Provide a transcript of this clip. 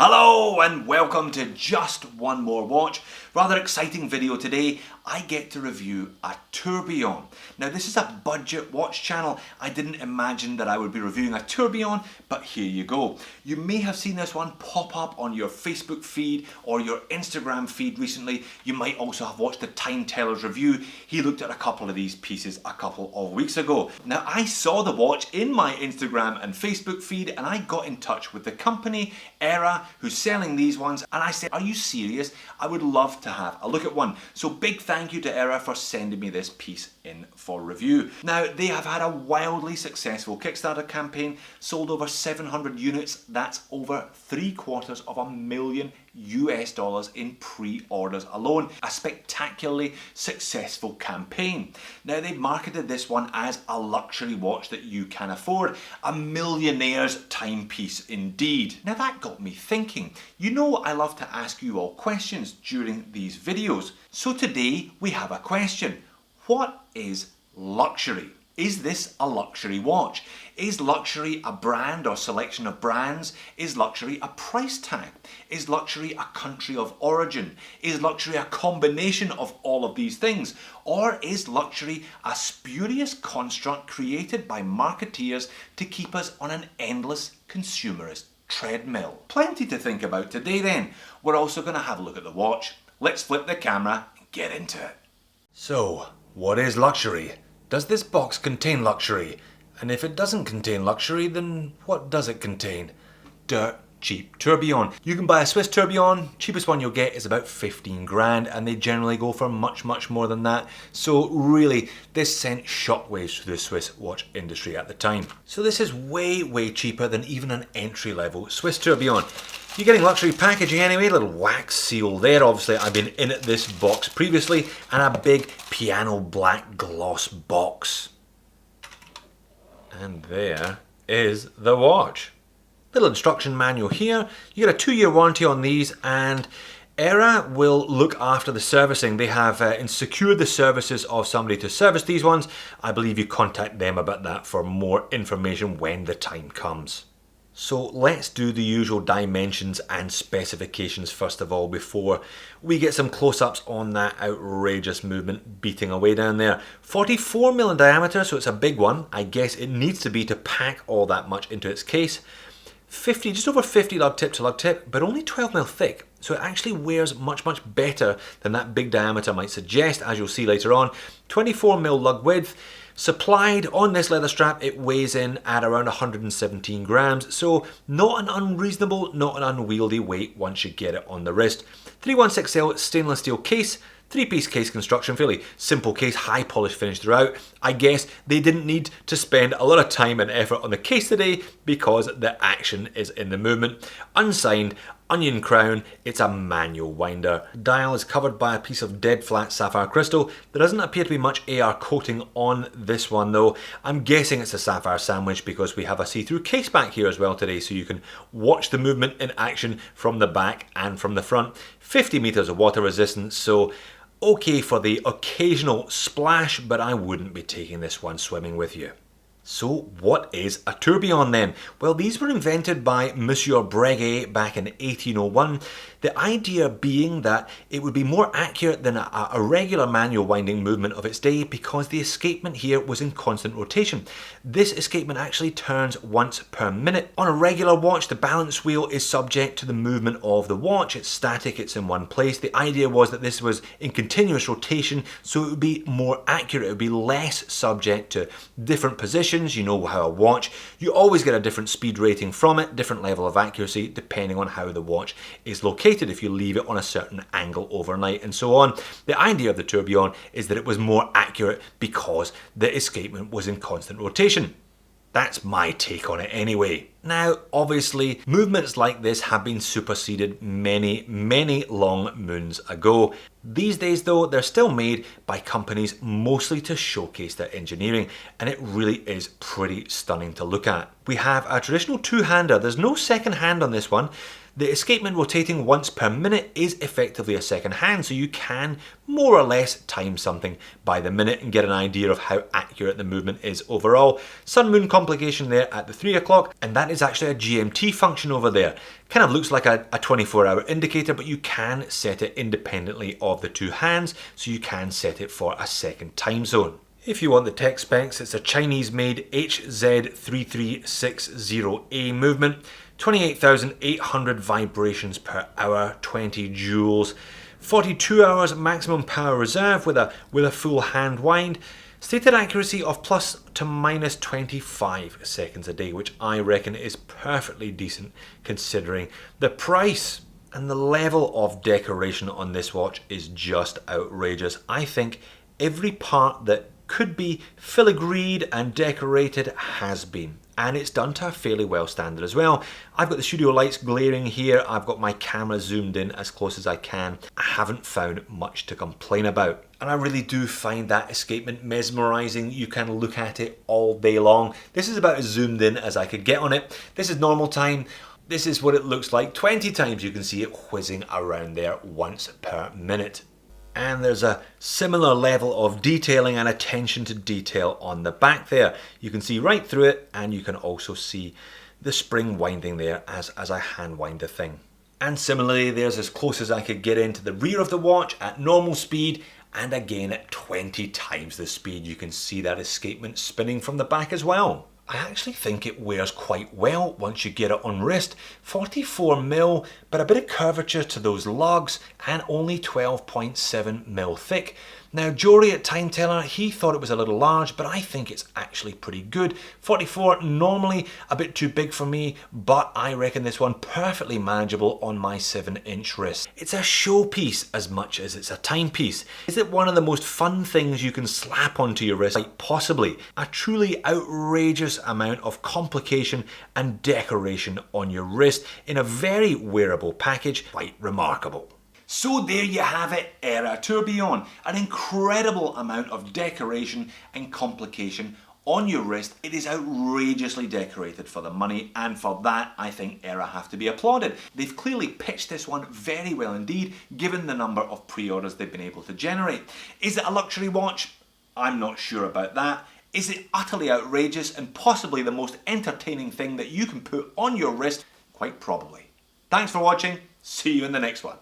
Hello and welcome to Just One More Watch. Rather exciting video today. I get to review a tourbillon. Now this is a budget watch channel. I didn't imagine that I would be reviewing a tourbillon, but here you go. You may have seen this one pop up on your Facebook feed or your Instagram feed recently. You might also have watched the Time Teller's review. He looked at a couple of these pieces a couple of weeks ago. Now I saw the watch in my Instagram and Facebook feed and I got in touch with the company, Era, who's selling these ones, and I said, are you serious? I would love to have a look at one. So big thank you to Era for sending me this piece in for review. Now they have had a wildly successful Kickstarter campaign, sold over 700 units, that's over $750,000 US in pre-orders alone. A spectacularly successful campaign. Now they've marketed this one as a luxury watch that you can afford. A millionaire's timepiece indeed. Now that got me thinking. You know I love to ask you all questions during these videos. So today we have a question. What is luxury? Is this a luxury watch? Is luxury a brand or selection of brands? Is luxury a price tag? Is luxury a country of origin? Is luxury a combination of all of these things? Or is luxury a spurious construct created by marketeers to keep us on an endless consumerist treadmill? Plenty to think about today then. We're also going to have a look at the watch. Let's flip the camera and get into it. So, what is luxury? Does this box contain luxury? And if it doesn't contain luxury, then what does it contain? Dirt cheap tourbillon. You can buy a Swiss tourbillon, cheapest one you'll get is about 15 grand, and they generally go for much more than that. So really, this sent shockwaves through the Swiss watch industry at the time. So this is way cheaper than even an entry-level Swiss tourbillon. You're getting luxury packaging anyway, little wax seal there. Obviously I've been in this box previously, and a big piano black gloss box. And there is the watch. Little instruction manual here. You get a 2-year warranty on these, and Era will look after the servicing. They have secured the services of somebody to service these ones. I believe you contact them about that for more information when the time comes. So let's do the usual dimensions and specifications first of all before we get some close-ups on that outrageous movement beating away down there. 44mm in diameter, so it's a big one. I guess it needs to be to pack all that much into its case. Just over 50 lug tip to lug tip, but only 12mm thick. So it actually wears much better than that big diameter might suggest, as you'll see later on. 24mm lug width. Supplied on this leather strap, it weighs in at around 117 grams, so not an unreasonable, not an unwieldy weight once you get it on the wrist. 316L stainless steel case, 3-piece case construction, fairly simple case, high polish finish throughout. I guess they didn't need to spend a lot of time and effort on the case today because the action is in the movement. Unsigned, onion crown, it's a manual winder. Dial is covered by a piece of dead flat sapphire crystal. There doesn't appear to be much AR coating on this one though. I'm guessing it's a sapphire sandwich because we have a see-through case back here as well today, so you can watch the movement in action from the back and from the front. 50 meters of water resistance, so okay for the occasional splash, but I wouldn't be taking this one swimming with you. So what is a tourbillon then? Well, these were invented by Monsieur Breguet back in 1801. The idea being that it would be more accurate than a regular manual winding movement of its day because the escapement here was in constant rotation. This escapement actually turns once per minute. On a regular watch, the balance wheel is subject to the movement of the watch. It's static, it's in one place. The idea was that this was in continuous rotation, so it would be more accurate. It would be less subject to different positions. You know how a watch, you always get a different speed rating from it, different level of accuracy depending on how the watch is located, if you leave it on a certain angle overnight and so on. The idea of the tourbillon is that it was more accurate because the escapement was in constant rotation. That's my take on it anyway. Now, obviously, movements like this have been superseded many long moons ago. These days though, they're still made by companies mostly to showcase their engineering, and it really is pretty stunning to look at. We have a traditional two-hander. There's no second hand on this one. The escapement rotating once per minute is effectively a second hand, so you can more or less time something by the minute and get an idea of how accurate the movement is overall. Sun moon complication there at the 3 o'clock, and that is actually a GMT function over there. Kind of looks like a 24-hour indicator, but you can set it independently of the two hands, so you can set it for a second time zone. If you want the tech specs, it's a Chinese-made HZ3360A movement, 28,800 vibrations per hour, 20 joules, 42 hours maximum power reserve with a full hand wind, stated accuracy of plus to minus 25 seconds a day, which I reckon is perfectly decent considering the price. And the level of decoration on this watch is just outrageous. I think every part that could be filigreed and decorated has been, and it's done to a fairly well standard as well. I've got the studio lights glaring here, I've got my camera zoomed in as close as I can. I haven't found much to complain about, and I really do find that escapement mesmerizing. You can look at it all day long. This is about as zoomed in as I could get on it. This is normal time. This is what it looks like 20 times. You can see it whizzing around there once per minute. And there's a similar level of detailing and attention to detail on the back there. You can see right through it, and you can also see the spring winding there as I hand wind the thing. And similarly, there's as close as I could get into the rear of the watch at normal speed, and again at 20 times the speed. You can see that escapement spinning from the back as well. I actually think it wears quite well once you get it on wrist. 44mm, but a bit of curvature to those lugs, and only 12.7mm thick. Now Jody at Time Teller, he thought it was a little large, but I think it's actually pretty good. 44, normally a bit too big for me, but I reckon this one perfectly manageable on my 7-inch wrist. It's a showpiece as much as it's a timepiece. Is it one of the most fun things you can slap onto your wrist? Like possibly. A truly outrageous amount of complication and decoration on your wrist in a very wearable package. Quite remarkable. So there you have it, Era Tourbillon. An incredible amount of decoration and complication on your wrist. It is outrageously decorated for the money, and for that I think Era have to be applauded. They've clearly pitched this one very well indeed, given the number of pre-orders they've been able to generate. Is it a luxury watch? I'm not sure about that. Is it utterly outrageous and possibly the most entertaining thing that you can put on your wrist? Quite probably. Thanks for watching. See you in the next one.